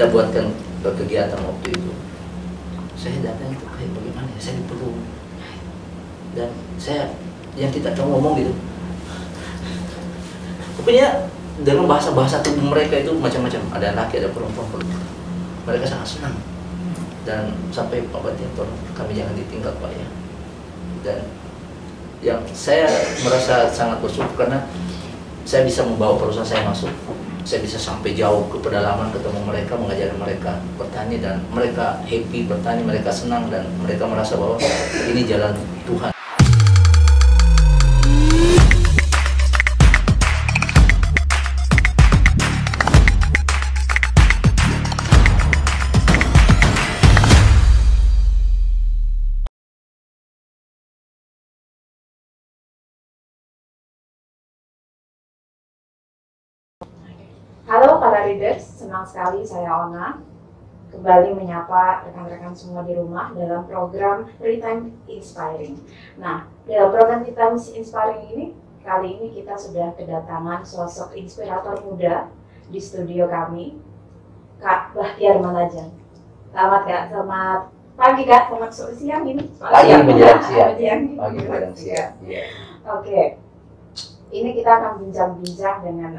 kita buatkan kegiatan waktu itu, saya datang itu kayak bagaimana ya, saya dipeluk dan saya yang kita ngomong gitu, pokoknya dengan bahasa tubuh mereka itu macam-macam, ada laki ada perempuan, mereka sangat senang. Dan sampai Pak Batiator, kami jangan ditinggal Pak ya. Dan yang saya merasa sangat bersyukur karena saya bisa membawa perusahaan saya masuk, saya bisa sampai jauh ke pedalaman, ketemu mereka, mengajar mereka bertani, dan mereka happy bertani, mereka senang, dan mereka merasa bahwa ini jalan Tuhan. Halo para readers, senang sekali saya Ona kembali menyapa rekan-rekan semua di rumah dalam program Real-Time Inspiring. Nah, dalam program Real-Time Inspiring ini, kali ini kita sudah kedatangan sosok inspirator muda di studio kami, Kak Bahtiar Manajeng. Selamat Kak, selamat pagi Kak, selamat siang ini. Pagi menjelang siang. Pagi menjelang siang. Iya. Oke. Ini kita akan bincang-bincang dengan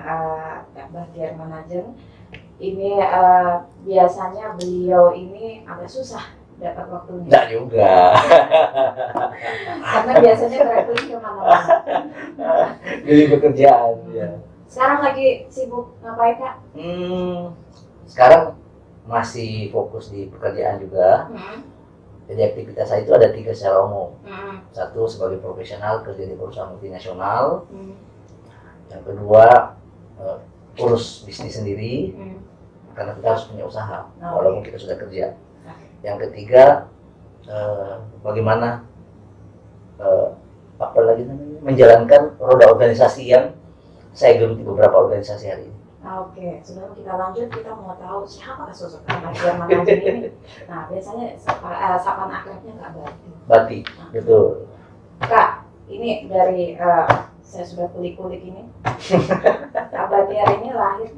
Kak Bahtiar Manajeng. Ini biasanya beliau ini agak susah dapat waktunya. Enggak juga. Karena biasanya traveling kemana-mana. Jadi pekerjaan ya. Sekarang lagi sibuk ngapain Kak? Sekarang masih fokus di pekerjaan juga. Jadi aktivitas saya itu ada 3 secara umum. Satu sebagai profesional kerja di perusahaan multinasional. Yang kedua urus bisnis sendiri, karena kita harus punya usaha walaupun kita sudah kerja. Yang ketiga bagaimana apa lagi namanya, menjalankan roda organisasi yang saya geluti beberapa organisasi hari ini. Oke, sebelum kita lanjut, kita mau tahu siapa sosok Kak Bahtiar Manajeng ini. Nah, biasanya sapaan akrabnya Kak Bati. Bati, betul. Kak, ini dari saya sudah kulik-kulik ini. Kak Bahtiar ini lahir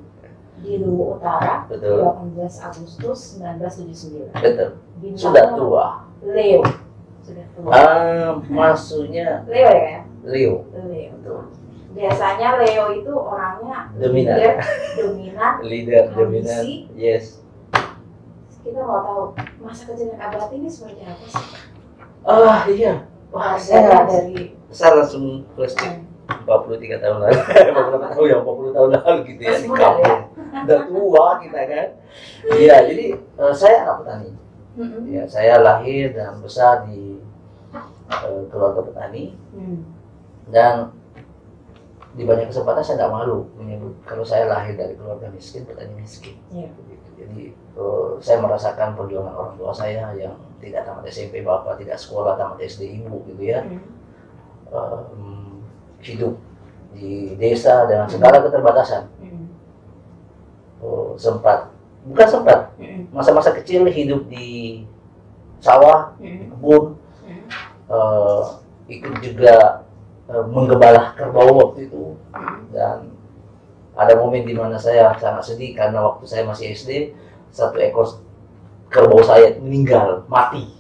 di Luwu Utara, Betul. 18 Agustus 1979. Betul. Bintangnya Sudah tua. Leo. Sudah tua. Maksudnya Leo ya? Leo. Leo. Betul. Biasanya Leo itu orangnya Dominan. leader, dominan. ambisi. Yes. Kita mau tahu masa kecilnya Kak Bati ini seperti apa sih? Iya. Wah, dari saya langsung flashback 43 tahun lalu. Beberapa tahun yang 40 tahun lalu gitu ya. Masih muda ya? Udah tua kita kan. Iya, jadi saya anak petani. Ya, saya lahir dan besar di keluarga petani. Dan di banyak kesempatan saya tidak malu menyebut kalau saya lahir dari keluarga miskin, petani miskin. Jadi saya merasakan perjuangan orang tua saya yang tidak tamat SMP, bapak tidak sekolah, tamat SD ibu gitu ya. Hidup di desa dengan segala keterbatasan. Bukan sempat, masa-masa kecil hidup di sawah, di kebun, ikut juga menggembala kerbau waktu itu. Dan ada momen di mana saya sangat sedih karena waktu saya masih SD, 1 ekor kerbau saya meninggal, mati.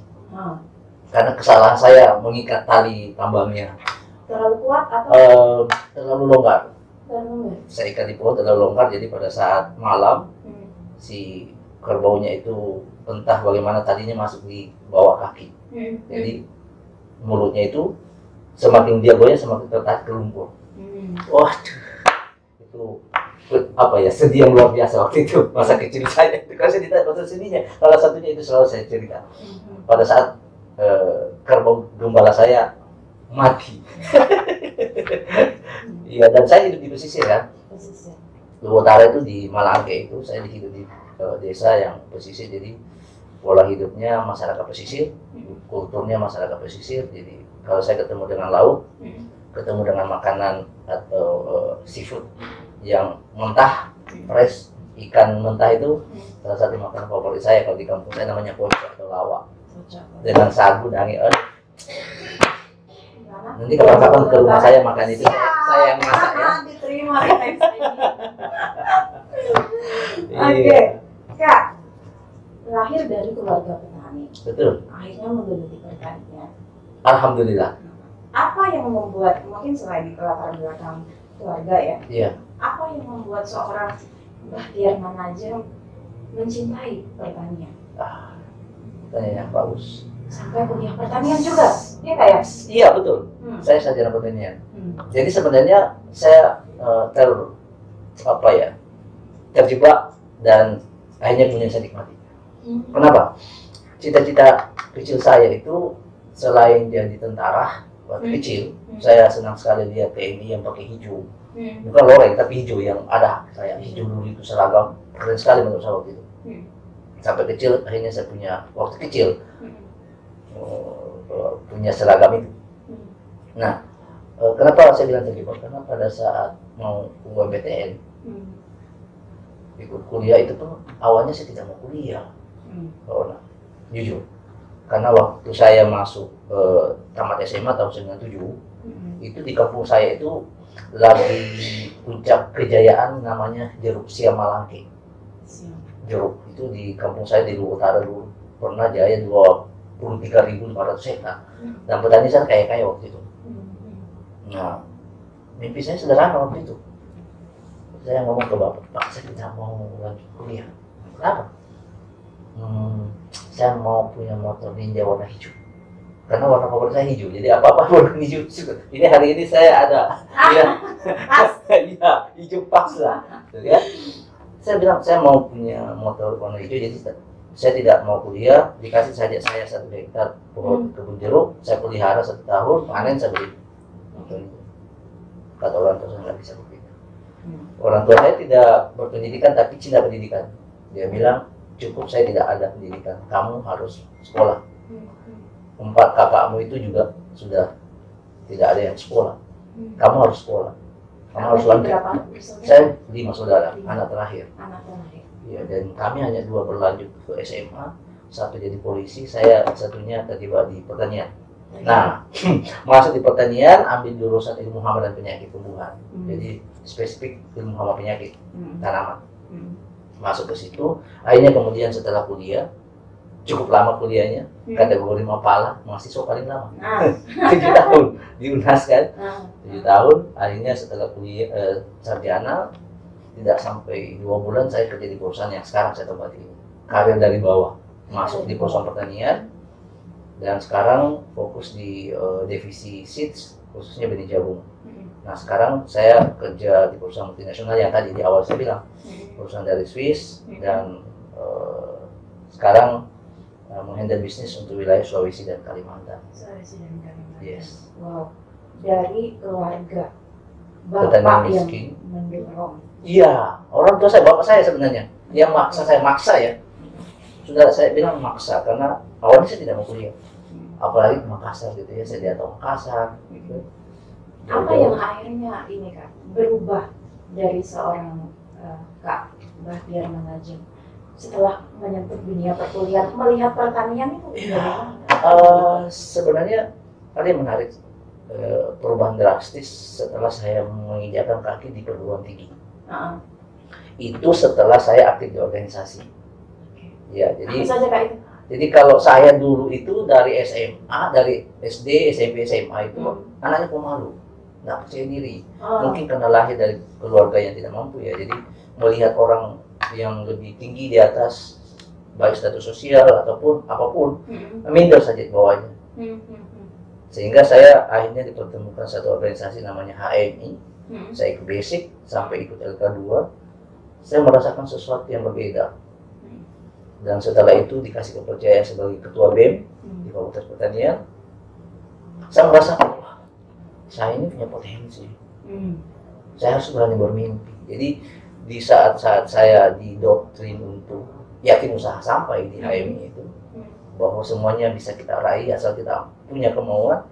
Karena kesalahan saya mengikat tali tambangnya. Terlalu kuat atau terlalu longgar. terlalu Saya ikat di pohon terlalu longgar, jadi pada saat malam si kerbaunya itu entah bagaimana tadinya masuk di bawah kaki. Jadi mulutnya itu semakin dia goyang semakin tertarik ke lumpur. Waduh, itu apa ya, sedih yang luar biasa waktu itu, masa kecil saya. Itu kan saya ditanya masa sedihnya, salah satunya itu selalu saya cerita. Pada saat kerbau gembala saya mati. Iya, dan saya hidup di pesisir kan. Luwu Utara itu di Malangke itu, saya hidup di desa yang pesisir, jadi pola hidupnya masyarakat pesisir, kulturnya masyarakat pesisir. Jadi kalau saya ketemu dengan laut, ketemu dengan makanan atau seafood yang mentah, fresh, ikan mentah itu salah satu makanan favorit saya. Kalau di kampung saya namanya pocok atau lawak dengan sagu dan angin. Nanti kapan-kapan ke rumah saya makan itu, saya yang masak ya. Diterima. Oke, Kak. lahir dari keluarga petani. Betul. Akhirnya menggeluti pertanian. Alhamdulillah. Apa yang membuat, mungkin selain latar belakang keluarga ya, Iya. apa yang membuat seorang Bahtiar Manajeng mencintai pertanian? Pertanyaan yang bagus. Sampai kuliah pertanian juga, iya nggak ya? Iya betul. Saya sarjana pertanian. Jadi sebenarnya saya terjebak dan akhirnya kemudian saya nikmati. Kenapa? Cita-cita kecil saya itu selain jadi tentara waktu kecil, saya senang sekali lihat TNI yang pakai hijau. Bukan loreng tapi hijau yang ada. Saya hijau dulu itu seragam keren sekali menurut saya waktu itu. Sampai kecil akhirnya saya punya waktu kecil punya seragam itu. Nah, kenapa saya bilang terjebak? Karena pada saat mau UMPTN ikut kuliah itu pun awalnya saya tidak mau kuliah. Nah, jujur, karena waktu saya masuk tamat SMA tahun 97 itu di kampung saya itu lagi puncak kejayaan namanya jeruk siamalangke. Jeruk itu di kampung saya di Luhut Utara dulu pernah jaya 23.500 hektar dan petani saya kaya waktu itu. Nah, mimpi saya sederhana waktu itu. Saya ngomong ke bapak, Pak, saya tidak mau lanjut kuliah. Kenapa? Saya mau punya motor ninja warna hijau. Karena warna favorit saya hijau, jadi apa-apa warna hijau. Ini hari ini saya ada, ya, hijau pas lah. Ya. Saya bilang saya mau punya motor warna hijau, jadi saya tidak mau kuliah. Dikasih saja saya 1 hektar pohon kebun jeruk, saya pelihara 1 tahun, panen saya beli. Kata orang tua saya nggak bisa begitu. Orang tua saya tidak berpendidikan tapi cinta pendidikan. Dia bilang cukup saya tidak ada pendidikan, kamu harus sekolah. 4 kakakmu itu juga sudah tidak ada yang sekolah. Kamu harus sekolah. Kamu harus lanjut. Saya 5 saudara, anak terakhir. Ya, dan kami hanya 2 berlanjut ke SMA, 1 jadi polisi, saya satunya terlibat di pertanian. Nah, masuk di pertanian, ambil jurusan ilmu hama dan penyakit tumbuhan. Jadi spesifik ilmu hama penyakit tanaman. Masuk ke situ, akhirnya kemudian setelah kuliah, cukup lama kuliahnya, kategori Mapala, mahasiswa paling lama. 7 tahun di UNAS kan, 7 tahun, akhirnya setelah kuliah sarjana, tidak sampai 2 bulan saya kerja di perusahaan yang sekarang saya tempati ini. Karir dari bawah, masuk di perusahaan pertanian, dan sekarang fokus di divisi seeds, khususnya benih jagung. Nah sekarang saya kerja di perusahaan multinasional yang tadi di awal saya bilang, perusahaan dari Swiss, dan sekarang menghandle bisnis untuk wilayah Sulawesi dan Kalimantan. Yes. Wow. Dari keluarga bapak yang mendorong. Iya, orang tua saya, bapak saya sebenarnya yang maksa ya. Sudah saya bilang maksa karena awalnya saya tidak mau kuliah. Apalagi ke Makassar gitu ya, saya lihat Makassar gitu. Apa yang akhirnya ini Kak berubah dari seorang Kak Bahtiar Manajeng setelah menyentuh dunia perkuliahan, melihat pertanian itu sebenarnya ada yang menarik, perubahan drastis setelah saya menginjakkan kaki di perguruan tinggi. Itu setelah saya aktif di organisasi. Ya, jadi jadi kalau saya dulu itu dari SMA, dari SD, SMP, SMA itu anaknya pemalu, nggak percaya diri. Mungkin karena lahir dari keluarga yang tidak mampu ya. Jadi melihat orang yang lebih tinggi di atas, baik status sosial ataupun apapun, minder saja di bawahnya. Sehingga saya akhirnya dipertemukan satu organisasi namanya HMI. Saya ikut basic sampai ikut LK2. Saya merasakan sesuatu yang berbeda. Dan setelah itu dikasih kepercayaan sebagai ketua BEM di Fakultas Pertanian. Saya merasa, wah, saya ini punya potensi. Saya harus berani bermimpi. Jadi di saat-saat saya didoktrin untuk yakin usaha sampai di HMI itu, bahwa semuanya bisa kita raih asal kita punya kemauan,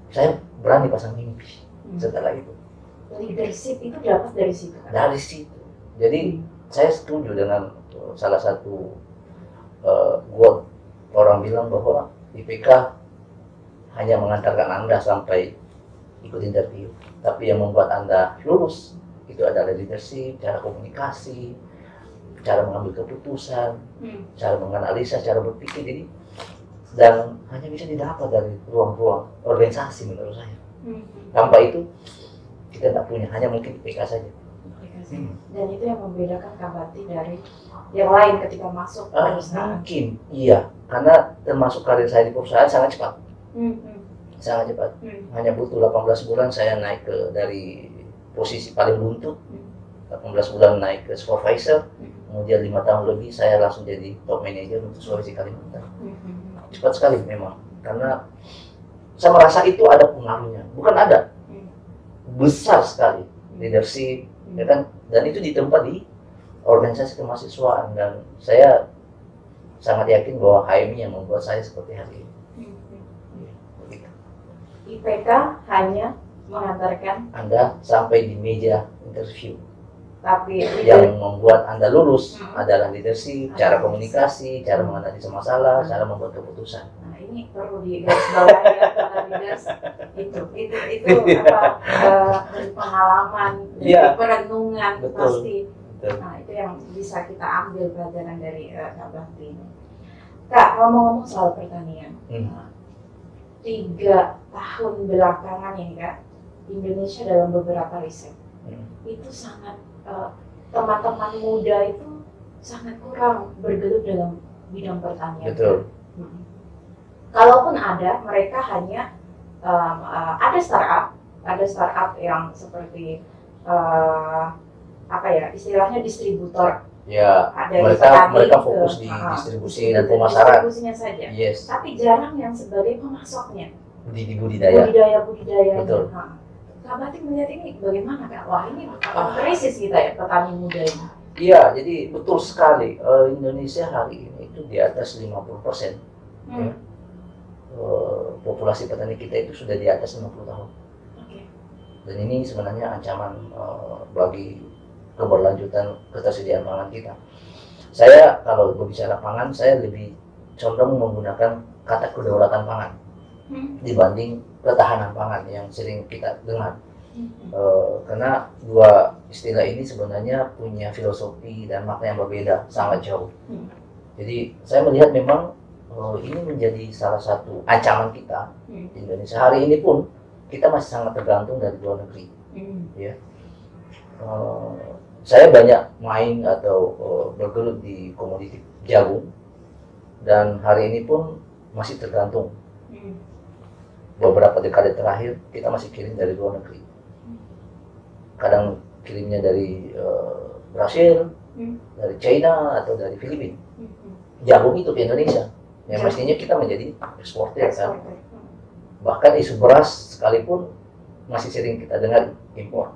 saya berani pasang mimpi. Setelah itu leadership itu dapat dari situ. Dari situ. Jadi saya setuju dengan salah satu quote orang bilang bahwa IPK hanya mengantarkan Anda sampai ikut interview, tapi yang membuat Anda lulus itu adalah leadership, cara komunikasi, cara mengambil keputusan, cara menganalisa, cara berpikir, jadi dan hanya bisa didapat dari ruang-ruang organisasi menurut saya. Tanpa itu kita tidak punya, hanya mungkin IPK saja. Dan itu yang membedakan Kabati dari yang lain ketika masuk perusahaan. Mungkin iya, karena termasuk karir saya di perusahaan sangat cepat. Sangat cepat. Hanya butuh 18 bulan saya naik dari posisi paling buntut, 18 bulan naik ke supervisor, kemudian 5 tahun lebih saya langsung jadi top manager untuk Sulawesi Kalimantan. Cepat sekali memang, karena saya merasa itu ada pengaruhnya, bukan ada, besar sekali leadership, ya kan? Dan itu ditempa di organisasi kemahasiswaan, dan saya sangat yakin bahwa HMI yang membuat saya seperti hari ini. IPK hanya mengantarkan Anda sampai di meja interview, tapi yang membuat Anda lulus adalah leadership, cara komunikasi, cara menganalisa masalah, cara membuat keputusan. Nah, ini perlu digarisbawahi ya, para leaders. Itu apa, dari pengalaman, dari perenungan. Betul. Pasti. Betul. Nah, itu yang bisa kita ambil pelajaran dari Kak Bakti ini. Kak, ngomong-ngomong soal pertanian, 3 tahun belakangan ini Kak, Indonesia dalam beberapa riset itu sangat teman-teman muda itu sangat kurang bergelut dalam bidang pertanian. Betul. Kalaupun ada, mereka hanya ada startup yang seperti apa ya, istilahnya distributor. Ya, Ada mereka fokus di distribusi dan pemasaran. Distribusinya saja. Yes. Tapi jarang yang sebagai pemasoknya. Di budidaya. Budidaya. Betul. Kak Batik melihat ini bagaimana Kak? Wah, ini krisis kita ya, petani muda ini. Iya, jadi betul sekali. Indonesia hari ini itu di atas 50%. Ya. Populasi petani kita itu sudah di atas 50 tahun. Dan ini sebenarnya ancaman bagi keberlanjutan ketersediaan pangan kita. Saya kalau berbicara pangan, saya lebih condong menggunakan kata kedaulatan pangan dibanding ketahanan pangan yang sering kita dengar. Karena dua istilah ini sebenarnya punya filosofi dan makna yang berbeda, sangat jauh. Jadi saya melihat memang ini menjadi salah satu ancaman kita di Indonesia. Hari ini pun kita masih sangat tergantung dari luar negeri. Ya. Saya banyak main atau bergelut di komoditi jagung, dan hari ini pun masih tergantung. Beberapa dekade terakhir kita masih kirim dari luar negeri. Kadang kirimnya dari Brasil, dari China atau dari Filipina. Jagung itu ke Indonesia, yang mestinya kita menjadi eksportir kan. Bahkan isu beras sekalipun masih sering kita dengar impor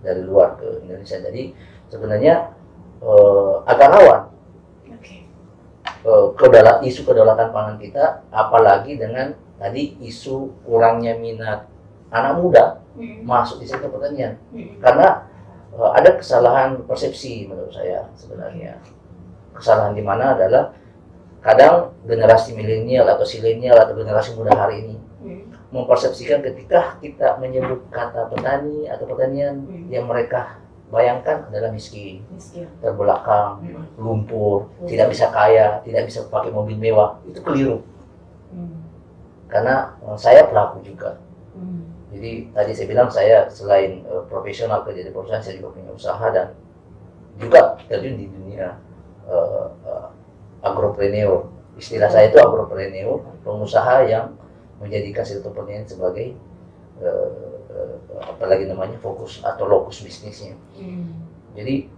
dari luar ke Indonesia. Jadi sebenarnya agak rawan isu kedaulatan pangan kita, apalagi dengan tadi isu kurangnya minat anak muda masuk di sektor pertanian. Karena ada kesalahan persepsi menurut saya sebenarnya. Kesalahan di mana adalah kadang generasi milenial atau silenial atau generasi muda hari ini mempersepsikan ketika kita menyebut kata petani atau pertanian, yang mereka bayangkan adalah miskin, terbelakang, lumpur, tidak bisa kaya, tidak bisa pakai mobil mewah. Itu keliru. Karena saya pelaku juga. Jadi tadi saya bilang saya selain profesional kerja di perusahaan, saya juga punya usaha dan juga terjun di dunia agropreneur. Istilah saya itu agropreneur, pengusaha yang menjadikan sektor pertanian sebagai apalagi namanya fokus atau lokus bisnisnya. Jadi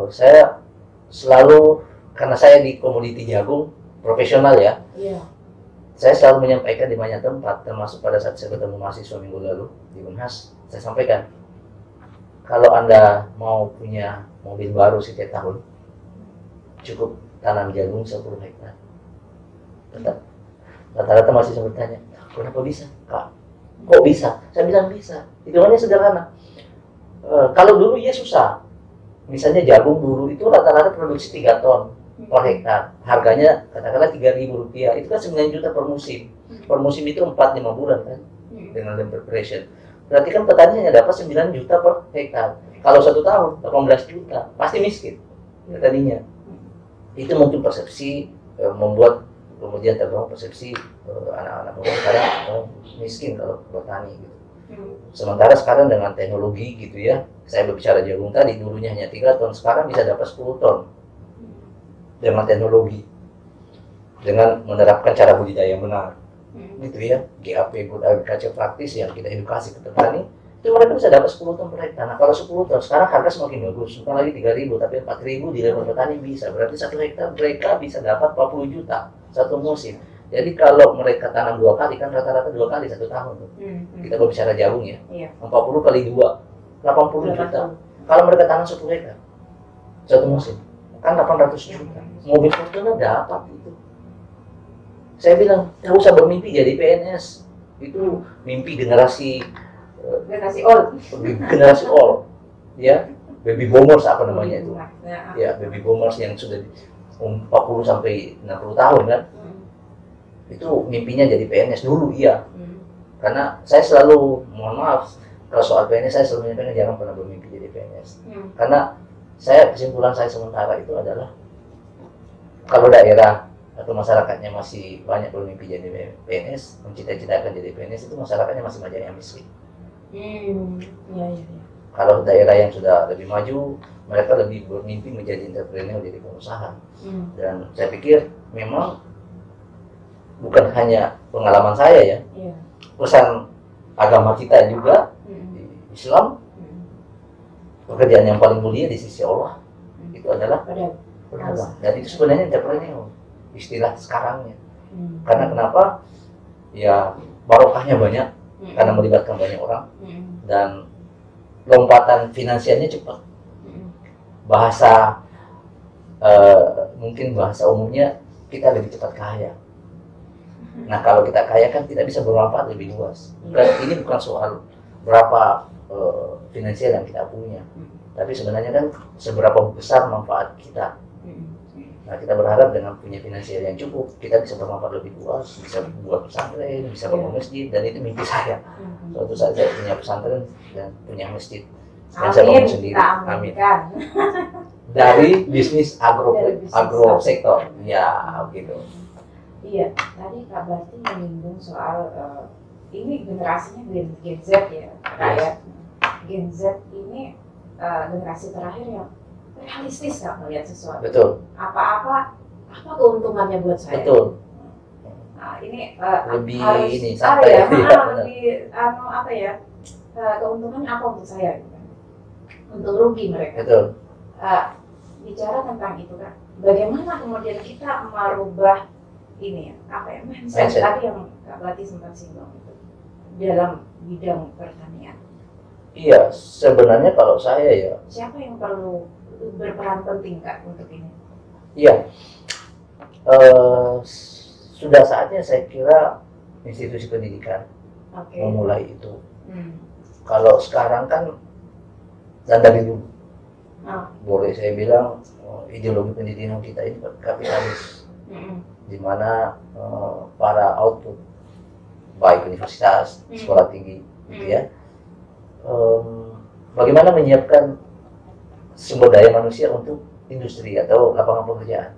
saya selalu, karena saya di komoditi jagung profesional ya, saya selalu menyampaikan di banyak tempat, termasuk pada saat saya ketemu mahasiswa minggu lalu di Unhas, saya sampaikan, kalau Anda mau punya mobil baru setiap tahun, cukup tanam jagung 10 hektar. Tetap rata-rata mahasiswa bertanya, kenapa bisa, Kak? Kok bisa? Saya bilang bisa. Hitungannya sederhana. Kalau dulu ya susah. Misalnya jagung dulu itu rata-rata produksi 3 ton per hektar. Harganya katakanlah Rp3.000. Itu kan 9 juta per musim. Per musim itu 4-5 bulan kan. Dengan land preparation. Berarti kan petani hanya dapat 9 juta per hektar. Kalau 1 tahun 18 juta. Pasti miskin. tadinya. Itu mungkin persepsi membuat kemudian terbangun persepsi anak-anak muda sekarang miskin kalau bertani gitu. Sementara sekarang dengan teknologi gitu ya, saya berbicara jagung tadi dulunya hanya 3 ton, sekarang bisa dapat 10 ton dengan teknologi, dengan menerapkan cara budidaya yang benar gitu ya, GAP Good Agriculture Practice yang kita edukasi ke petani, itu mereka bisa dapat 10 ton per hektar. Nah kalau 10 ton sekarang harga semakin bagus, bukan lagi 3.000 tapi 4.000 di level petani bisa, berarti 1 hektar mereka bisa dapat 40 juta satu musim. Jadi kalau mereka tanam 2 kali kan rata-rata 2 kali 1 tahun tuh. Kita berbicara jagung ya, 40 kali 2, 80 juta. Kalau mereka tanam 1 hektar satu musim, kan 800 juta. Mobil Fortuner dapat itu. Saya bilang, nggak usah bermimpi jadi PNS. Itu mimpi generasi old, ya, baby boomers apa namanya itu, ya baby boomers yang sudah 40 sampai 60 tahun kan, itu mimpinya jadi PNS dulu iya. Karena saya selalu, mohon maaf, kalau soal PNS saya selalu menyampaikan jangan pernah bermimpi jadi PNS. Karena kesimpulan saya sementara itu adalah kalau daerah atau masyarakatnya masih banyak bermimpi jadi PNS, mencita-citakan jadi PNS, itu masyarakatnya masih banyak yang miskin. Kalau daerah yang sudah lebih maju, mereka lebih bermimpi menjadi entrepreneur, jadi pengusaha. Dan saya pikir memang bukan hanya pengalaman saya ya, pesan agama kita juga di Islam, pekerjaan yang paling mulia di sisi Allah itu adalah pedagang. Dan itu sebenarnya entrepreneur, istilah sekarangnya. Karena kenapa? Ya barokahnya banyak, karena melibatkan banyak orang, dan lompatan finansialnya cepat. Bahasa mungkin bahasa umumnya kita lebih cepat kaya. Nah kalau kita kaya kan tidak bisa bermanfaat lebih luas. Ini bukan soal berapa finansial yang kita punya, tapi sebenarnya kan seberapa besar manfaat kita. Nah, kita berharap dengan punya finansial yang cukup, kita bisa bermanfaat lebih luas, bisa buat pesantren, bisa bangun masjid, dan itu mimpi saya. Suatu saat saya punya pesantren dan punya masjid, dan saya bangun sendiri. Amin. Dari bisnis agro sektor, ya gitu. Iya, tadi Kak Barty menyinggung soal ini generasinya Gen Z ya, kayak Gen Z ini generasi terakhir yang realistis nggak melihat sesuatu. Betul. Apa keuntungannya buat saya? Betul. Nah, ini lebih harus ini santai lebih keuntungannya apa untuk saya? Untuk rugi mereka. Betul. Bicara tentang itu kan, bagaimana kemudian kita merubah ini ya, mindset tadi yang Kak Barty sempat singgung itu dalam bidang pertanian. Iya, sebenarnya kalau saya ya. Siapa yang perlu berperan penting Kak untuk ini? Iya, sudah saatnya saya kira institusi pendidikan memulai itu. Kalau sekarang kan, dan dari dulu, boleh saya bilang ideologi pendidikan kita ini kapitalis, di mana para output baik universitas, sekolah tinggi, gitu ya, bagaimana menyiapkan sumber daya manusia untuk industri atau lapangan pekerjaan.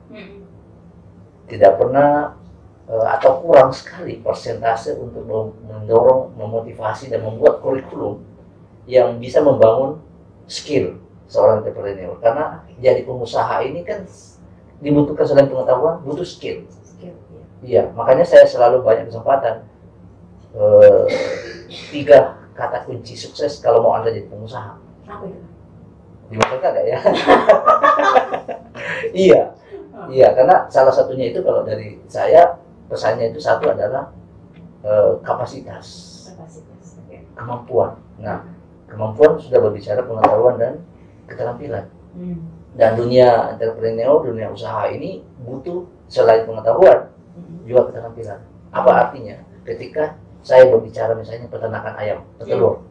Tidak pernah atau kurang sekali persentase untuk mendorong, memotivasi dan membuat kurikulum yang bisa membangun skill seorang entrepreneur. Karena jadi pengusaha ini kan dibutuhkan selain pengetahuan, butuh skill. Iya, makanya saya selalu banyak kesempatan 3 kata kunci sukses kalau mau Anda jadi pengusaha. Apa itu? Dimaksudkan nggak ya? Iya, karena salah satunya itu kalau dari saya pesannya itu satu adalah kapasitas, kemampuan. Nah, kemampuan sudah berbicara pengetahuan dan keterampilan. Dan dunia entrepreneur, dunia usaha ini butuh selain pengetahuan juga keterampilan. Apa artinya? Ketika saya berbicara misalnya peternakan ayam, petelur,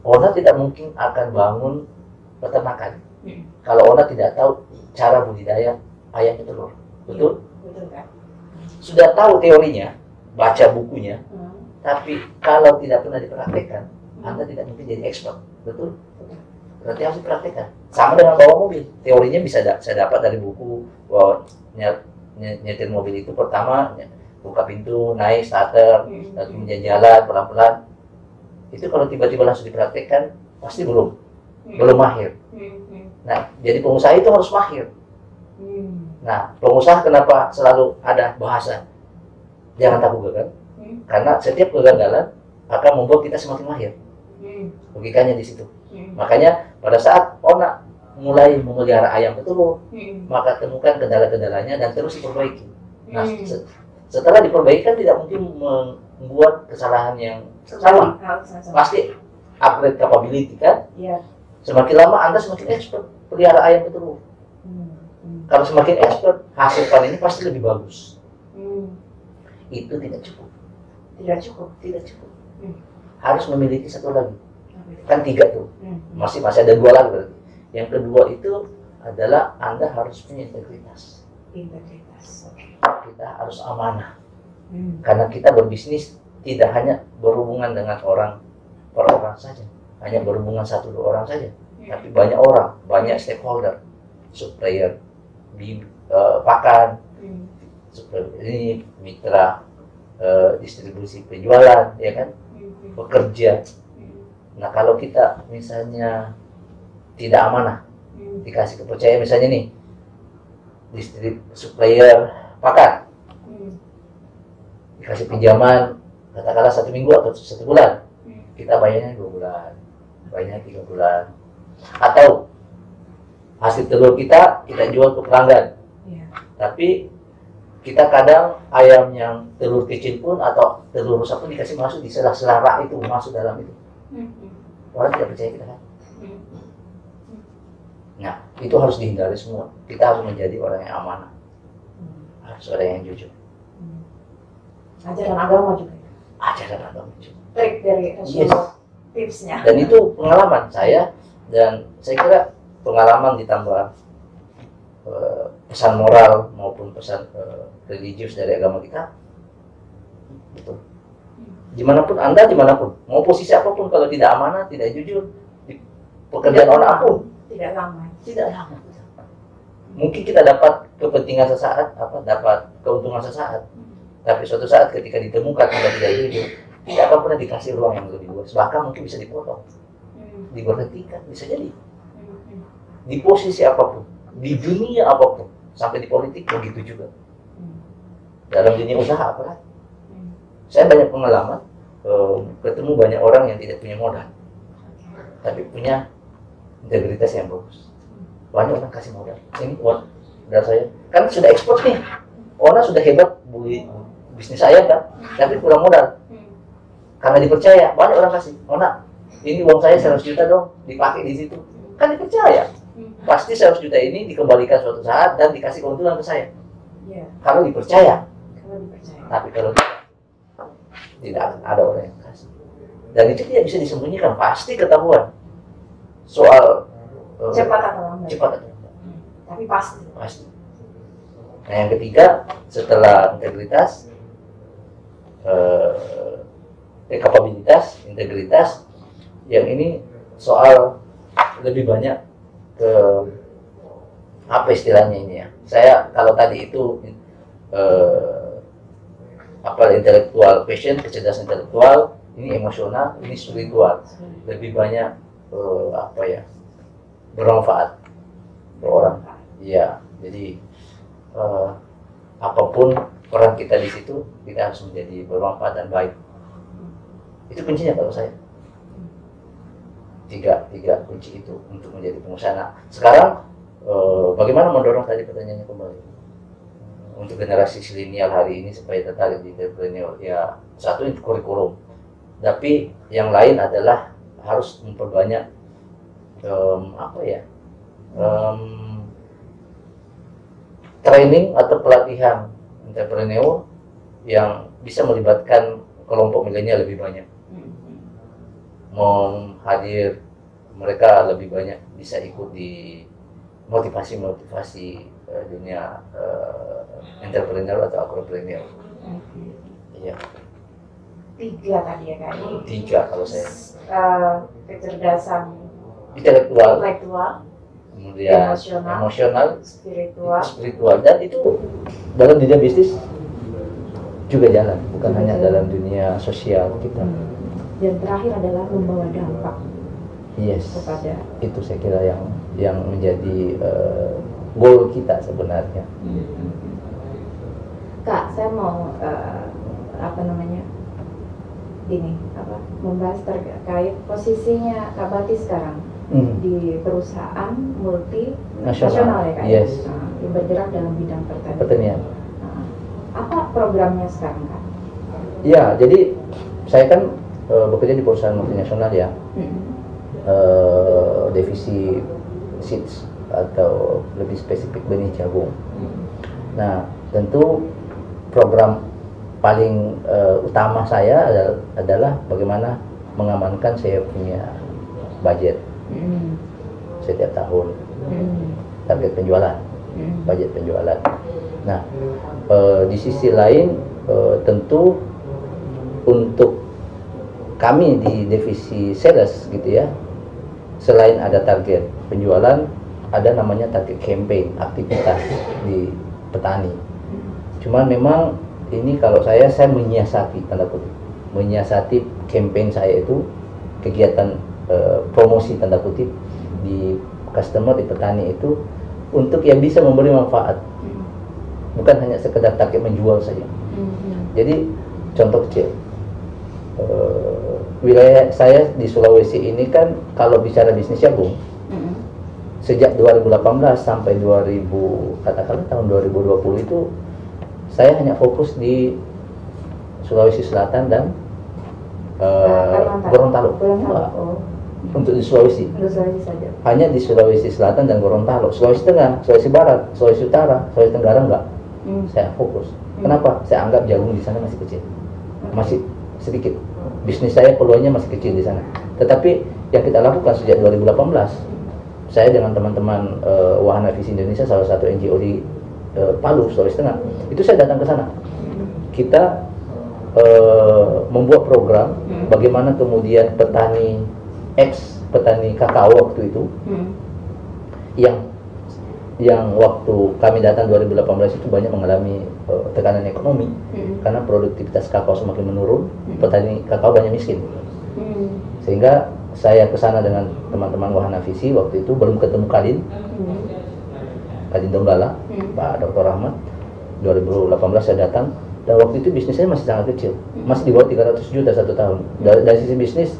owner tidak mungkin akan bangun peternakan kalau owner tidak tahu cara budidaya ayam petelur. Betul? Betul kan? Sudah tahu teorinya, baca bukunya, tapi kalau tidak pernah dipraktekkan, Anda tidak mungkin jadi expert. Betul? berarti harus dipraktikkan. Sama dengan bawa mobil, teorinya bisa saya dapat dari buku bahwa nyetir mobil itu pertama buka pintu, naik starter, lalu kemudian jalan pelan-pelan. Itu kalau tiba-tiba langsung dipraktikkan pasti belum mahir. Nah, jadi pengusaha itu harus mahir. Nah, pengusaha kenapa selalu ada bahasa jangan takut gagal? Karena setiap kegagalan akan membuat kita semakin mahir. Logikanya di situ. Makanya pada saat Ona mulai memelihara ayam betul, maka temukan kendala-kendalanya dan terus diperbaiki. Nah, setelah diperbaiki kan tidak mungkin membuat kesalahan yang sama. Pasti upgrade capability kan? Semakin lama Anda semakin expert pelihara ayam betul. Kalau semakin expert, hasil panennya pasti lebih bagus. Itu tidak cukup. Tidak cukup. Harus memiliki satu lagi. Kan 3 tuh. Masih ada 2 lagi berarti. Yang kedua itu adalah Anda harus punya integritas. Kita harus amanah. Karena kita berbisnis tidak hanya berhubungan dengan orang per orang saja. Hanya berhubungan 1-2 orang saja. Tapi banyak orang, banyak stakeholder, supplier, pakan, ini mitra distribusi penjualan, ya kan, pekerja. Nah, kalau kita misalnya tidak amanah, dikasih kepercayaan misalnya nih, supplier pakan, dikasih pinjaman, katakanlah 1 minggu atau 1 bulan, kita bayarnya 2 bulan, bayarnya 3 bulan, atau hasil telur kita jual ke pelanggan, tapi kita kadang ayam yang telur kecil pun atau telur rusak pun dikasih masuk di sela-sela rak itu, masuk dalam itu. Orang tidak percaya kita kan. Nah, itu harus dihindari semua. Kita harus menjadi orang yang amanah, harus orang yang jujur. Ajaran agama juga. Trik dari Rasulullah, tipsnya. Dan itu pengalaman saya, dan saya kira pengalaman ditambah pesan moral maupun pesan religius dari agama kita, betul. Dimanapun Anda, dimanapun, mau posisi apapun, kalau tidak amanah, tidak jujur, di pekerjaan orang apapun, tidak lama. Mungkin kita dapat kepentingan sesaat, dapat keuntungan sesaat, tapi suatu saat ketika ditemukan Anda tidak jujur, tidak akan pernah dikasih ruang yang lebih luas, bahkan mungkin bisa dipotong, diberhentikan, bisa jadi. Di posisi apapun, di dunia apapun, sampai di politik begitu juga. Dalam dunia usaha apalagi. Saya banyak pengalaman, ketemu banyak orang yang tidak punya modal, tapi punya integritas yang bagus. Banyak orang kasih modal. Ini modal saya, kan sudah ekspor nih, orang sudah hebat bisnis saya kan, tapi kurang modal. Karena dipercaya, banyak orang kasih. Ona, ini uang saya 100 juta dong, dipakai di situ. Kan dipercaya. Pasti 100 juta ini dikembalikan suatu saat dan dikasih keuntungan ke saya. Kalau dipercaya. Tapi kalau tidak akan ada orang yang kasih. Dan itu tidak bisa disembunyikan, pasti ketahuan. Soal cepat atau lambat. Tapi pasti. Nah, yang ketiga, setelah integritas, kapabilitas, integritas, yang ini soal lebih banyak ke apa istilahnya ini ya. Saya kalau tadi itu intelektual, passion, kecerdasan intelektual, ini emosional, ini spiritual, lebih banyak bermanfaat ke orang. Iya, jadi apapun peran kita di situ, kita harus menjadi bermanfaat dan baik. Itu kuncinya kalau saya. Tiga kunci itu untuk menjadi pengusaha. Nah, sekarang bagaimana mendorong tadi pertanyaannya kembali untuk generasi milenial hari ini supaya tertarik di entrepreneur? Ya, satu itu kurikulum, tapi yang lain adalah harus memperbanyak training atau pelatihan entrepreneur yang bisa melibatkan kelompok milenial lebih banyak, menghadir mereka lebih banyak bisa ikut di motivasi dunia entrepreneur atau agropreneur. Iya. 3 tadi ya Kak. 3 kalau saya. Kecerdasan intelektual, kemudian emosional, spiritual, dan itu dalam dunia bisnis juga jalan, bukan hanya dalam dunia sosial kita. Dan terakhir adalah membawa dampak. Yes, kepada itu saya kira yang menjadi goal kita sebenarnya. Kak, saya mau membahas terkait posisinya Kak Bati sekarang di perusahaan multinasional ya Kak. Yes. Yang bergerak dalam bidang pertanian. Apa programnya sekarang Kak? Ya, jadi saya kan bekerja di perusahaan multinasional ya. Divisi seeds atau lebih spesifik benih jagung. Nah, tentu program paling utama saya adalah bagaimana mengamankan saya punya budget setiap tahun, target penjualan, budget penjualan. Nah, di sisi lain tentu untuk kami di divisi sales gitu ya, selain ada target penjualan, ada namanya target campaign, aktivitas di petani. Cuman memang ini kalau saya menyiasati, tanda kutip, menyiasati campaign saya itu kegiatan promosi tanda kutip di customer, di petani itu untuk yang bisa memberi manfaat, bukan hanya sekedar target menjual saja. Jadi contoh kecil, wilayah saya di Sulawesi ini kan kalau bicara bisnis jagung, sejak 2018 sampai katakanlah tahun 2020 itu saya hanya fokus di Sulawesi Selatan dan Gorontalo. Untuk di Sulawesi. Saja. Hanya di Sulawesi Selatan dan Gorontalo. Sulawesi Tengah, Sulawesi Barat, Sulawesi Utara, Sulawesi Tenggara enggak. Saya fokus. Kenapa? Saya anggap jagung di sana masih kecil. Masih sedikit. Bisnis saya peluangnya masih kecil di sana. Tetapi yang kita lakukan sejak 2018, saya dengan teman-teman Wahana Visi Indonesia, salah satu NGO di Palu, Sulawesi Tengah, itu saya datang ke sana. Kita membuat program bagaimana kemudian petani kakao waktu itu yang waktu kami datang 2018 itu banyak mengalami tekanan ekonomi karena produktivitas kakao semakin menurun, petani kakao banyak miskin. Sehingga saya ke sana dengan teman-teman Wahana Visi, waktu itu belum ketemu Kadin Donggala, Pak Dr. Rahmat. 2018 saya datang, dan waktu itu bisnis saya masih sangat kecil, masih di bawah 300 juta satu tahun. Dari sisi bisnis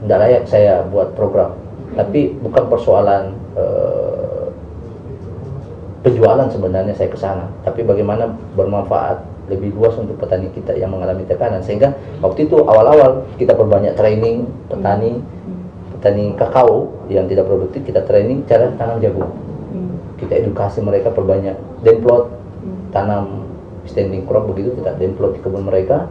tidak layak saya buat program, tapi bukan persoalan penjualan sebenarnya saya ke sana, tapi bagaimana bermanfaat lebih luas untuk petani kita yang mengalami tekanan. Sehingga waktu itu awal-awal kita perbanyak training petani kakao yang tidak produktif, kita training cara tanam jagung. Kita edukasi mereka, perbanyak demplot, tanam standing crop begitu, kita demplot di kebun mereka.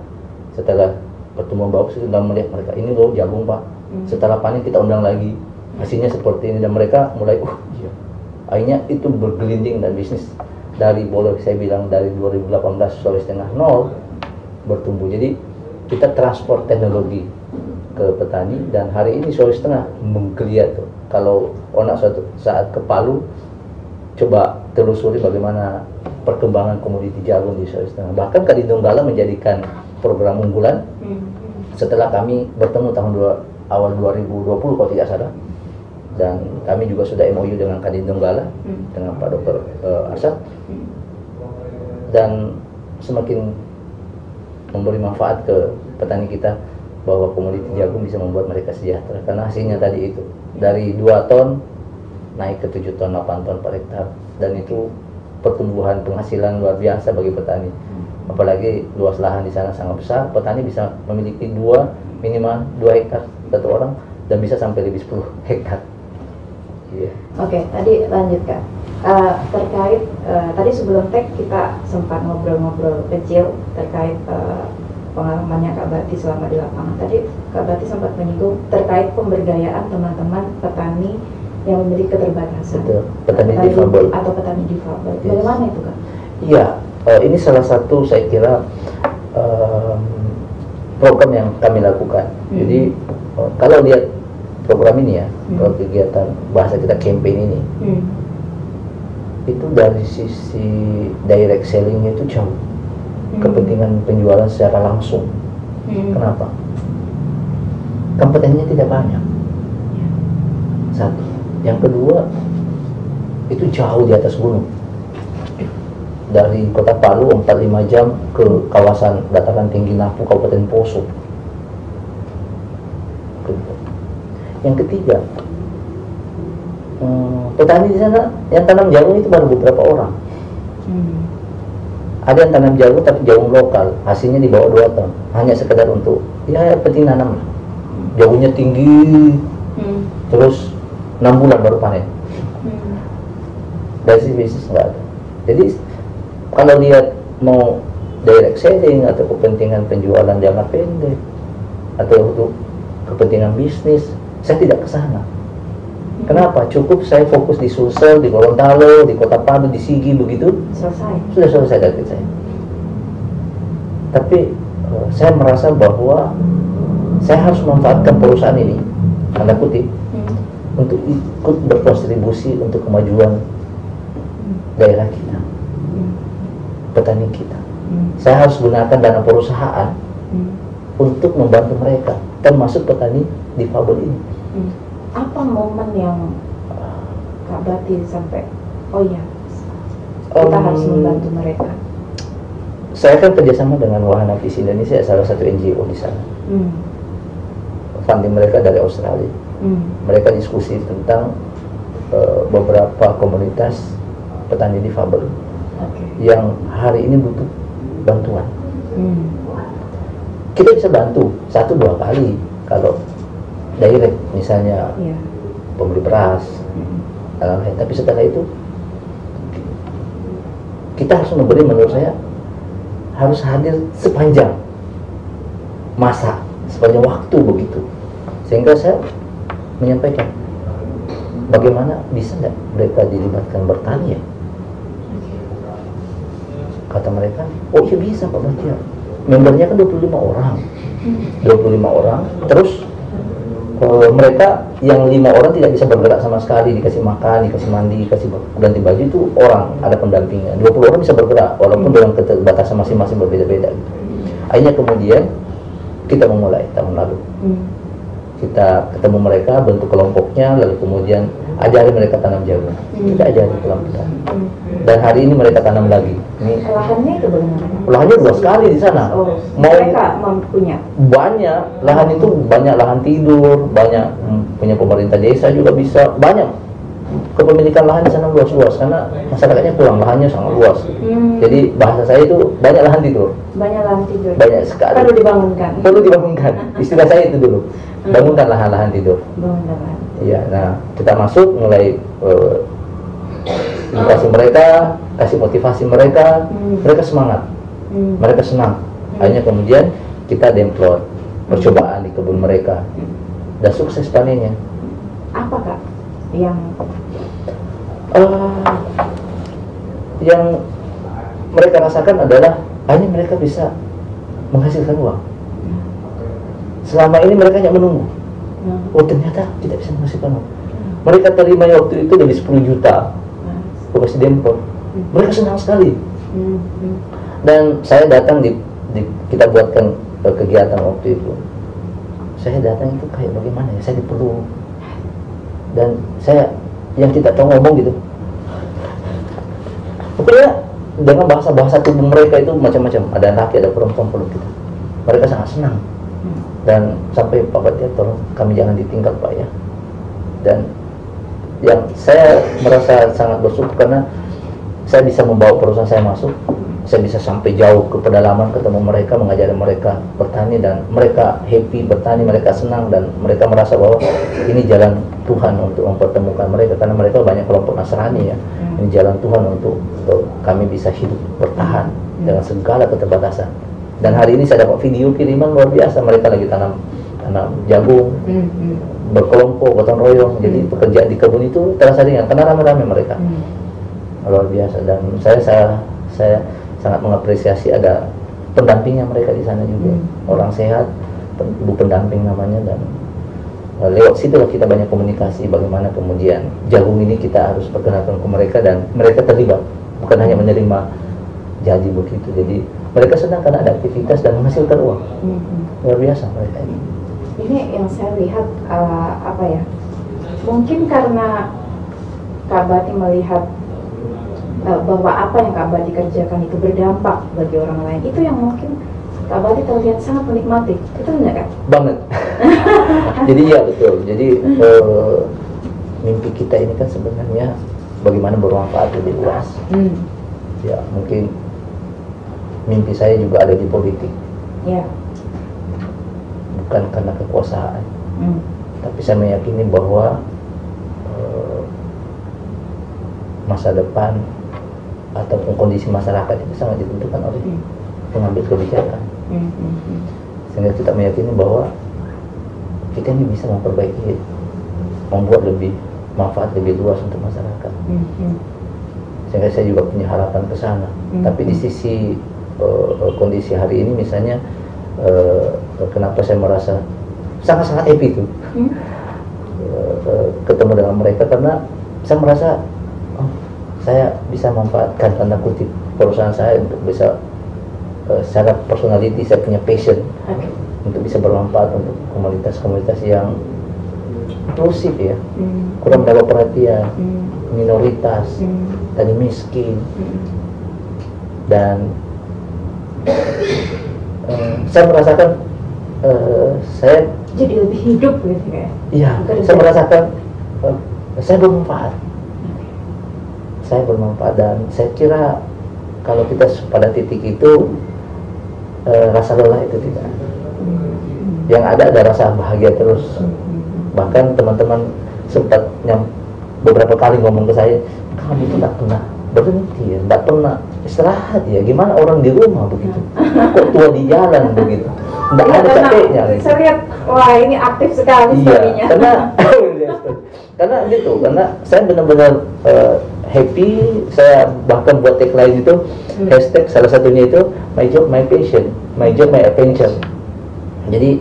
Setelah pertumbuhan bagus, sudah melihat mereka, ini loh jagung Pak. Setelah panen kita undang lagi, hasilnya seperti ini, dan mereka mulai iya. Akhirnya itu bergelinding, dan bisnis dari boleh saya bilang dari 2018 Sulawesi Tengah 0 bertumbuh. Jadi kita transport teknologi ke petani, dan hari ini Sulawesi Tengah menggeliat tuh. Kalau Onak suatu saat ke Palu, coba telusuri bagaimana perkembangan komoditi jagung di Sulawesi Tengah. Bahkan Kadin Donggala menjadikan program unggulan setelah kami bertemu awal 2020 kalau tidak salah. Dan kami juga sudah MOU dengan Kadin Donggala, dengan Pak Dr. Arsad, dan semakin memberi manfaat ke petani kita bahwa komoditi jagung bisa membuat mereka sejahtera, karena hasilnya tadi itu dari 2 ton naik ke 7 ton, 8 ton per hektar, dan itu pertumbuhan penghasilan luar biasa bagi petani. Apalagi luas lahan di sana sangat besar, petani bisa memiliki minimal 2 hektar satu orang, dan bisa sampai lebih 10 hektar. Oke, tadi lanjutkan terkait tadi sebelum tag kita sempat ngobrol-ngobrol kecil terkait pengalamannya Kak Bati selama di lapangan. Tadi Kak Bati sempat menyinggung terkait pemberdayaan teman-teman petani yang memiliki keterbatasan. Betul, petani difabel atau petani difabel. Yes. Bagaimana itu Kak? Iya, ini salah satu saya kira program yang kami lakukan. Jadi kalau lihat program ini ya, kalau kegiatan bahasa kita campaign ini, itu dari sisi direct sellingnya itu jauh. Kepentingan penjualan secara langsung. Kenapa? Kompetensinya tidak banyak. Satu. Yang kedua, itu jauh di atas gunung. Dari kota Palu 4-5 jam ke kawasan dataran tinggi Napu, Kabupaten Poso. Yang ketiga, petani di sana yang tanam jagung itu baru beberapa orang. Ada yang tanam jagung tapi jagung lokal, hasilnya di bawah 2 ton, hanya sekedar untuk ya penting nanam. Jagungnya tinggi, terus 6 bulan baru panen. Dari sisi bisnis nggak ada. Jadi kalau lihat mau direct selling atau kepentingan penjualan jangka pendek atau untuk kepentingan bisnis, saya tidak ke sana. Kenapa? Cukup saya fokus di Sulsel, di Gorontalo, di Kota Palu, di Sigi, begitu Selesai. sudah selesai target saya. Tapi saya merasa bahwa saya harus memanfaatkan perusahaan ini, tanda kutip, untuk ikut berkontribusi untuk kemajuan daerah kita, petani kita. Saya harus gunakan dana perusahaan untuk membantu mereka, termasuk petani difabel ini. Apa momen yang Kak Bati sampai, oh ya, kita harus membantu mereka? Saya kan kerjasama dengan Wahana Visi Indonesia, salah satu NGO di sana. Funding mereka dari Australia. Mereka diskusi tentang beberapa komunitas petani difabel yang hari ini butuh bantuan. Kita bisa bantu 1-2 kali kalau direct, misalnya pembeli beras, tapi setelah itu kita harus memberi, menurut saya harus hadir sepanjang masa, sepanjang waktu begitu, sehingga saya menyampaikan bagaimana bisa nggak mereka dilibatkan bertani ya. Kata mereka, oh iya bisa Pak Bahtiar, membernya kan 25 orang, 25 orang, terus mereka yang 5 orang tidak bisa bergerak sama sekali, dikasih makan, dikasih mandi, dikasih ganti baju, itu orang, ada pendampingnya. 20 orang bisa bergerak, walaupun dengan keterbatasan masing-masing berbeda-beda gitu. Akhirnya kemudian kita memulai tahun lalu. Kita ketemu mereka, bentuk kelompoknya, lalu kemudian ajari mereka tanam jagung. Kita ajari pelan-pelan. Dan hari ini mereka tanam lagi. Ini Lahannya itu bagaimana? lahannya luas sekali di sana. Mereka mempunyai Banyak lahan, itu banyak lahan tidur, banyak punya pemerintah desa juga bisa, banyak kepemilikan lahan di sana luas-luas karena masyarakatnya kurang, lahannya sangat luas. Jadi bahasa saya itu banyak lahan tidur. banyak lahan tidur. Banyak sekali. Perlu dibangunkan. Perlu dibangunkan. Istilah saya itu dulu. Bangunkan lahan-lahan tidur. Bangunkan lahan. Iya, nah kita masuk mulai edukasi mereka, kasih motivasi mereka, mereka semangat, mereka senang. Akhirnya kemudian kita demplot percobaan di kebun mereka dan sukses panennya. Apa Kak yang yang mereka rasakan adalah akhirnya mereka bisa menghasilkan uang. Selama ini mereka hanya menunggu. Oh ternyata tidak bisa menghasilkan uang. Mereka terima waktu itu dari 10 juta. Kasih dempor. Mereka senang sekali. Dan saya datang kita buatkan kegiatan waktu itu. Saya datang itu kayak bagaimana ya, saya dipeluk. Dan saya yang tidak tahu ngomong gitu. Pokoknya dengan bahasa-bahasa tubuh mereka itu macam-macam. Ada laki, ada perempuan peluk gitu. Mereka sangat senang. Dan sampai Pak Bahtiar, tolong kami jangan ditinggal Pak ya. Dan yang saya merasa sangat bersyukur karena saya bisa membawa perusahaan saya masuk, saya bisa sampai jauh ke pedalaman, ketemu mereka, mengajari mereka bertani, dan mereka happy bertani, mereka senang, dan mereka merasa bahwa ini jalan Tuhan untuk mempertemukan mereka, karena mereka banyak kelompok Nasrani ya. Ini jalan Tuhan untuk kami bisa hidup bertahan dengan segala keterbatasan. Dan hari ini saya dapat video kiriman luar biasa, mereka lagi tanam jagung, berkelompok, gotong royong. Jadi pekerjaan di kebun itu terasa ringan karena rame-rame mereka. Luar biasa. Dan saya sangat mengapresiasi ada pendampingnya mereka di sana juga. Orang sehat, ibu pendamping namanya, dan lewat situ kita banyak komunikasi bagaimana kemudian jagung ini kita harus perkenalkan ke mereka dan mereka terlibat, bukan hanya menerima jadi begitu. Jadi mereka senang karena ada aktivitas dan menghasilkan uang. Luar biasa mereka ini. Ini yang saya lihat apa ya? Mungkin karena Kak Bati melihat bahwa apa yang Kak Bati kerjakan itu berdampak bagi orang lain. Itu yang mungkin Kak Bati terlihat sangat menikmati. Itu enggak kan? Banget. Jadi ya betul. Jadi mimpi kita ini kan sebenarnya bagaimana bermanfaat lebih luas. Ya mungkin mimpi saya juga ada di politik. Ya. Bukan karena kekuasaan, tapi saya meyakini bahwa masa depan ataupun kondisi masyarakat itu sangat ditentukan oleh pengambil kebijakan. Sehingga kita meyakini bahwa kita ini bisa memperbaiki, membuat lebih manfaat lebih luas untuk masyarakat. Sehingga saya juga punya harapan ke sana. Tapi di sisi kondisi hari ini misalnya, kenapa saya merasa sangat-sangat happy itu ketemu dengan mereka, karena saya merasa saya bisa manfaatkan tanda kutip perusahaan saya untuk bisa secara personality saya punya passion untuk bisa bermanfaat untuk komunitas-komunitas yang inklusif ya, kurang mendapat perhatian, minoritas, tadi miskin, dan saya merasakan saya jadi lebih hidup gitu ya. Iya, saya merasakan saya bermanfaat. Saya bermanfaat dan saya kira kalau kita pada titik itu rasa lelah itu tidak. Yang ada rasa bahagia terus. Bahkan teman-teman sempat beberapa kali ngomong ke saya, kamu itu tidak pernah berhenti ya, tidak pernah istirahat ya, gimana orang di rumah begitu, kok tua di jalan begitu, tidak ada capeknya. Saya lihat, wah ini aktif sekali story-nya. Karena gitu, karena saya benar-benar happy. Saya bahkan buat tagline itu hashtag, salah satunya itu my job my passion, my job my adventure. Jadi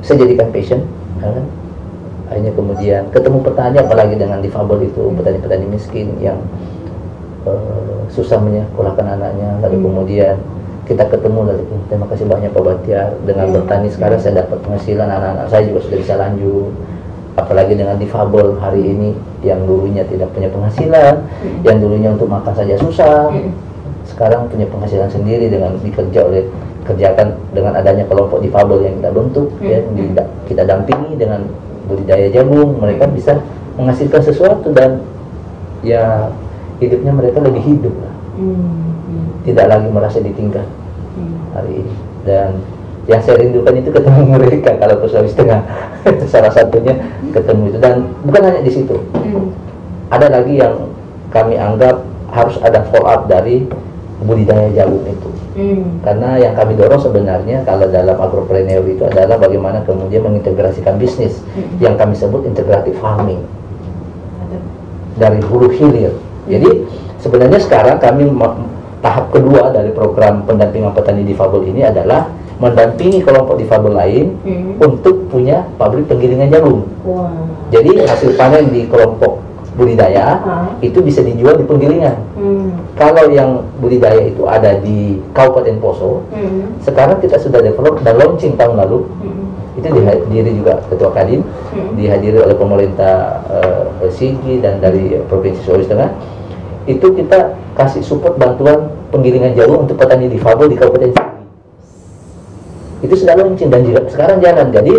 saya jadikan passion, kan? Akhirnya kemudian ketemu petani, apalagi dengan difabel itu, petani-petani miskin yang susah menyekolahkan anaknya, lalu kemudian kita ketemu, lalu terima kasih banyak Pak Batiar, dengan bertani sekarang saya dapat penghasilan, anak-anak saya juga sudah bisa lanjut. Apalagi dengan difabel hari ini yang dulunya tidak punya penghasilan, yang dulunya untuk makan saja susah, sekarang punya penghasilan sendiri dengan kerjakan dengan adanya kelompok difabel yang kita bentuk, ya, kita dampingi dengan budidaya jagung, mereka bisa menghasilkan sesuatu dan ya hidupnya mereka lebih hidup lah. Tidak lagi merasa ditinggal hari ini. Dan yang saya rindukan itu ketemu mereka kalau ke Sulawesi Tengah. Salah satunya ketemu itu, dan bukan hanya di situ. Ada lagi yang kami anggap harus ada follow up dari budidaya jagung itu. Karena yang kami dorong sebenarnya kalau dalam agropreneur itu adalah bagaimana kemudian mengintegrasikan bisnis yang kami sebut integrative farming dari hulu hilir. Jadi sebenarnya sekarang kami tahap kedua dari program pendampingan petani difabel ini adalah mendampingi kelompok difabel lain untuk punya pabrik penggilingan jagung. Jadi hasil panen di kelompok budidaya itu bisa dijual di penggilingan. Kalau yang budidaya itu ada di Kabupaten Poso, sekarang kita sudah develop dan launching tahun lalu. Itu dihadiri juga Ketua Kadin, dihadiri oleh pemerintah Sigi dan dari Provinsi Sulawesi Tengah. Itu kita kasih support bantuan penggilingan jagung untuk petani difabel di Kabupaten Sigi. Itu sudah launching dan juga sekarang jalan. Jadi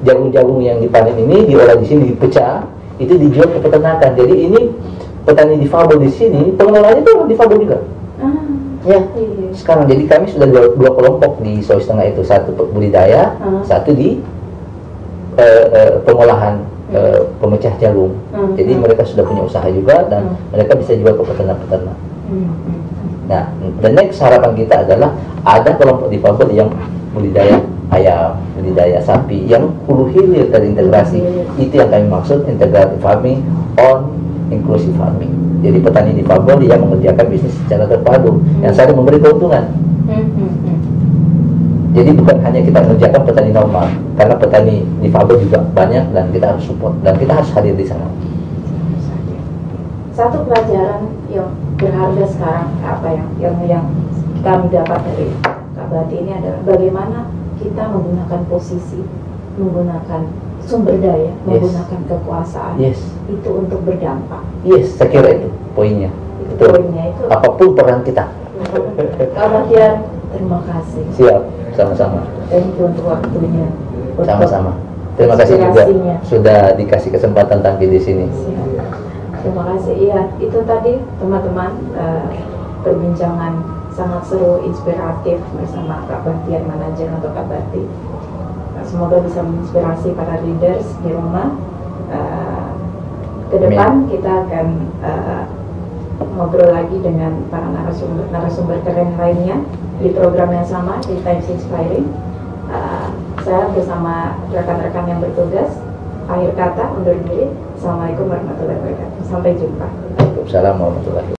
jagung-jagung yang dipanen ini diolah di sini, dipecah, itu dijual ke peternakan. Jadi ini petani difabel di sini, pengelolanya itu orang difabel juga. Ya, sekarang jadi kami sudah dua kelompok di Sulawesi Tengah itu, satu budidaya, satu di pengolahan pemecah jagung. Jadi mereka sudah punya usaha juga dan mereka bisa jual ke peternak-peternak. Nah, the next harapan kita adalah ada kelompok difabel yang budidaya ayam, budidaya sapi yang hulu hilir terintegrasi. Itu yang kami maksud integrative farming on inclusive farming. Jadi petani difabel yang mengerjakan bisnis secara terpadu yang saling memberi keuntungan. Jadi bukan hanya kita mengerjakan petani normal, karena petani difabel juga banyak dan kita harus support dan kita harus hadir di sana. Satu pelajaran yang berharga sekarang apa yang kami dapat dari Kak Bati ini adalah bagaimana kita menggunakan posisi, menggunakan sumber daya, menggunakan kekuasaan itu untuk berdampak. Saya kira itu poinnya. Poinnya itu. Apapun peran kita. Kak Batian, terima kasih. Siap, sama-sama. Thank you untuk waktunya. Sama-sama. Terima kasih juga sudah dikasih kesempatan tampil di sini. Siap. Terima kasih. Iya, itu tadi teman-teman perbincangan sangat seru, inspiratif bersama Kak Batian, manajer untuk Kak Bati. Semoga bisa menginspirasi para leaders di rumah. Ke depan kita akan ngobrol lagi dengan para narasumber keren lainnya di program yang sama di Times Inspiring. Saya bersama rekan-rekan yang bertugas akhir kata undur diri. Assalamualaikum warahmatullahi wabarakatuh. Sampai jumpa. Waalaikumsalam warahmatullahi wabarakatuh.